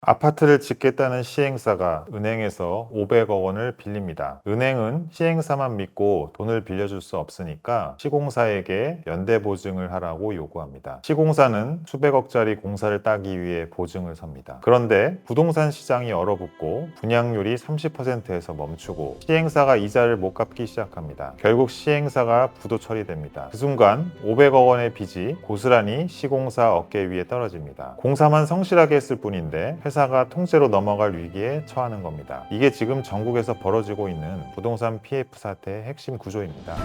아파트를 짓겠다는 시행사가 은행에서 500억 원을 빌립니다. 은행은 시행사만 믿고 돈을 빌려줄 수 없으니까 시공사에게 연대 보증을 하라고 요구합니다. 시공사는 수백억짜리 공사를 따기 위해 보증을 섭니다. 그런데 부동산 시장이 얼어붙고 분양률이 30%에서 멈추고 시행사가 이자를 못 갚기 시작합니다. 결국 시행사가 부도 처리됩니다. 그 순간 500억 원의 빚이 고스란히 시공사 어깨 위에 떨어집니다. 공사만 성실하게 했을 뿐인데 회사가 통째로 넘어갈 위기에 처하는 겁니다. 이게 지금 전국에서 벌어지고 있는 부동산 PF 사태의 핵심 구조입니다.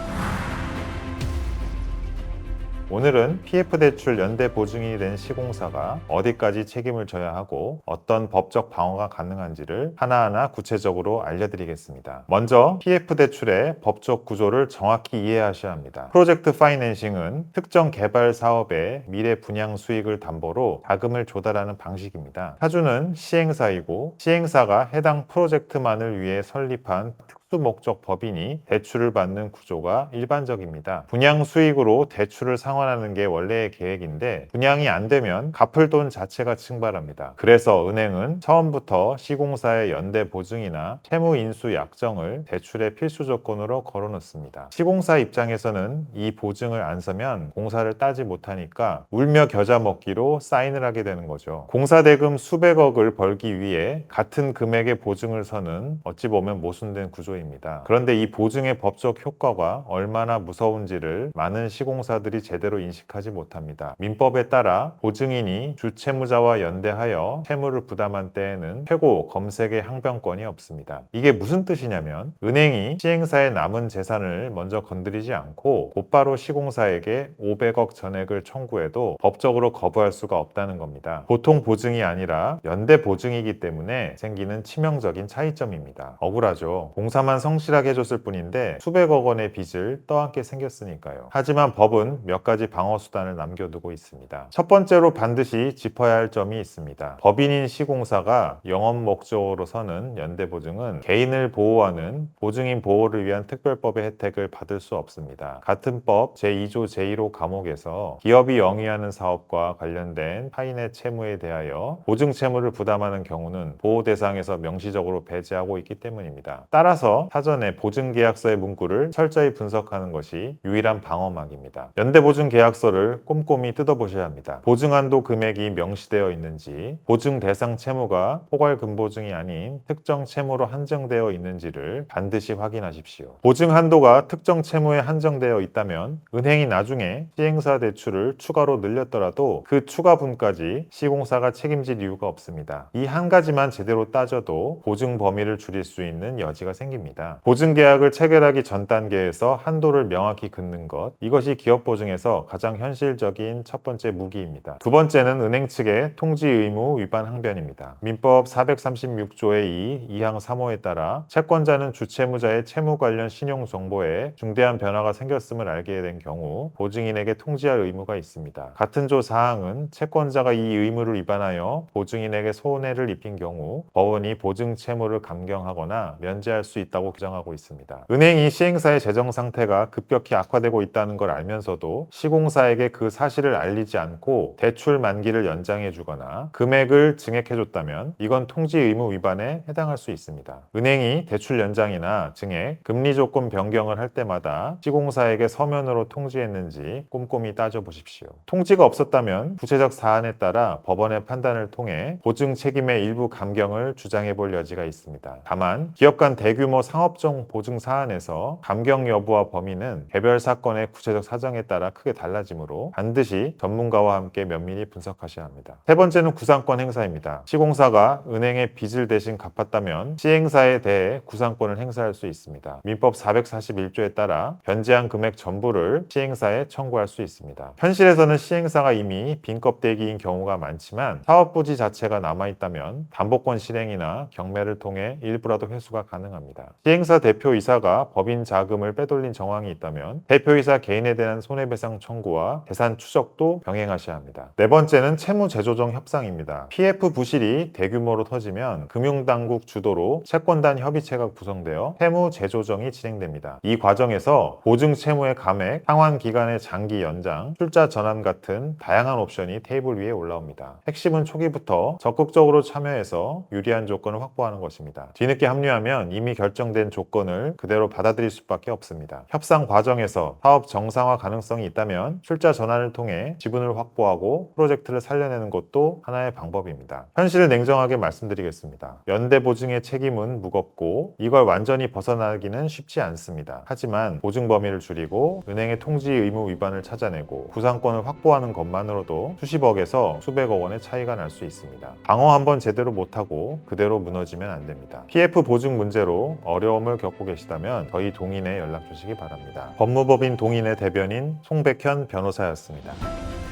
오늘은 PF 대출 연대 보증인이 된 시공사가 어디까지 책임을 져야 하고 어떤 법적 방어가 가능한지를 하나하나 구체적으로 알려드리겠습니다. 먼저 PF 대출의 법적 구조를 정확히 이해하셔야 합니다. 프로젝트 파이낸싱은 특정 개발 사업의 미래 분양 수익을 담보로 자금을 조달하는 방식입니다. 사주는 시행사이고 시행사가 해당 프로젝트만을 위해 설립한 목적 법인이 대출을 받는 구조가 일반적입니다. 분양 수익으로 대출을 상환하는 게 원래의 계획인데 분양이 안 되면 갚을 돈 자체가 증발합니다. 그래서 은행은 처음부터 시공사의 연대 보증이나 채무 인수 약정을 대출의 필수 조건으로 걸어놓습니다. 시공사 입장에서는 이 보증을 안 서면 공사를 따지 못하니까 울며 겨자 먹기로 사인을 하게 되는 거죠. 공사 대금 수백억을 벌기 위해 같은 금액의 보증을 서는 어찌 보면 모순된 구조입니다. 그런데 이 보증의 법적 효과가 얼마나 무서운지를 많은 시공사들이 제대로 인식하지 못합니다. 민법에 따라 보증인이 주채무자와 연대하여 채무를 부담한 때에는 최고 검색의 항변권이 없습니다. 이게 무슨 뜻이냐면 은행이 시행사의 남은 재산을 먼저 건드리지 않고 곧바로 시공사에게 500억 전액을 청구해도 법적으로 거부할 수가 없다는 겁니다. 보통 보증이 아니라 연대 보증이기 때문에 생기는 치명적인 차이점입니다. 억울하죠. 공사만 성실하게 해줬을 뿐인데 수백억 원의 빚을 떠안게 생겼으니까요. 하지만 법은 몇 가지 방어 수단을 남겨두고 있습니다. 첫 번째로 반드시 짚어야 할 점이 있습니다. 법인인 시공사가 영업 목적으로서는 연대보증은 개인을 보호하는 보증인 보호를 위한 특별법의 혜택을 받을 수 없습니다. 같은 법 제2조 제1호 과목에서 기업이 영위하는 사업과 관련된 타인의 채무에 대하여 보증 채무를 부담하는 경우는 보호 대상에서 명시적으로 배제하고 있기 때문입니다. 따라서 사전에 보증계약서의 문구를 철저히 분석하는 것이 유일한 방어막입니다. 연대보증계약서를 꼼꼼히 뜯어보셔야 합니다. 보증한도 금액이 명시되어 있는지, 보증 대상 채무가 포괄금보증이 아닌 특정 채무로 한정되어 있는지를 반드시 확인하십시오. 보증 한도가 특정 채무에 한정되어 있다면 은행이 나중에 시행사 대출을 추가로 늘렸더라도 그 추가분까지 시공사가 책임질 이유가 없습니다. 이 한 가지만 제대로 따져도 보증 범위를 줄일 수 있는 여지가 생깁니다. 보증계약을 체결하기 전 단계에서 한도를 명확히 긋는 것, 이것이 기업보증에서 가장 현실적인 첫 번째 무기입니다. 두 번째는 은행 측의 통지 의무 위반 항변입니다. 민법 436조의 2항 3호에 따라 채권자는 주채무자의 채무 관련 신용 정보에 중대한 변화가 생겼음을 알게 된 경우 보증인에게 통지할 의무가 있습니다. 같은 조 사항은 채권자가 이 의무를 위반하여 보증인에게 손해를 입힌 경우 법원이 보증 채무를 감경하거나 면제할 수 있다고 규정하고 있습니다. 은행이 시행사의 재정 상태가 급격히 악화되고 있다는 걸 알면서도 시공사에게 그 사실을 알리지 않고 대출 만기를 연장해 주거나 금액을 증액해줬다면 이건 통지 의무 위반에 해당할 수 있습니다. 은행이 대출 연장이나 증액, 금리 조건 변경을 할 때마다 시공사에게 서면으로 통지했는지 꼼꼼히 따져보십시오. 통지가 없었다면 구체적 사안에 따라 법원의 판단을 통해 보증 책임의 일부 감경을 주장해 볼 여지가 있습니다. 다만 기업 간 대규모 상업적 보증 사안에서 감경 여부와 범위는 개별 사건의 구체적 사정에 따라 크게 달라지므로 반드시 전문가와 함께 면밀히 분석하셔야 합니다. 세 번째는 구상권 행사입니다. 시공사가 은행의 빚을 대신 갚았다면 시행사에 대해 구상권을 행사할 수 있습니다. 민법 441조에 따라 변제한 금액 전부를 시행사에 청구할 수 있습니다. 현실에서는 시행사가 이미 빈 껍데기인 경우가 많지만 사업 부지 자체가 남아있다면 담보권 실행이나 경매를 통해 일부라도 회수가 가능합니다. 시행사 대표이사가 법인 자금을 빼돌린 정황이 있다면 대표이사 개인에 대한 손해배상 청구와 재산 추적도 병행하셔야 합니다. 네 번째는 채무 재조정 협상입니다. PF 부실이 대규모로 터지면 금융당국 주도로 채권단 협의체가 구성되어 채무 재조정이 진행됩니다. 이 과정에서 보증 채무의 감액, 상환 기간의 장기 연장, 출자 전환 같은 다양한 옵션이 테이블 위에 올라옵니다. 핵심은 초기부터 적극적으로 참여해서 유리한 조건을 확보하는 것입니다. 뒤늦게 합류하면 이미 결정된 조건을 그대로 받아들일 수밖에 없습니다. 협상 과정에서 사업 정상화 가능성이 있다면 출자 전환을 통해 지분을 확보하고 프로젝트를 살려내는 것도 하나의 방법입니다. 현실을 냉정하게 말씀드리겠습니다. 연대보증의 책임은 무겁고 이걸 완전히 벗어나기는 쉽지 않습니다. 하지만 보증 범위를 줄이고 은행의 통지 의무 위반을 찾아내고 구상권을 확보하는 것만으로도 수십억에서 수백억 원의 차이가 날 수 있습니다. 방어 한번 제대로 못하고 그대로 무너지면 안 됩니다. PF 보증 문제로 어려움을 겪고 계시다면 저희 동인에 연락 주시기 바랍니다. 법무법인 동인의 대변인 송백현 변호사였습니다.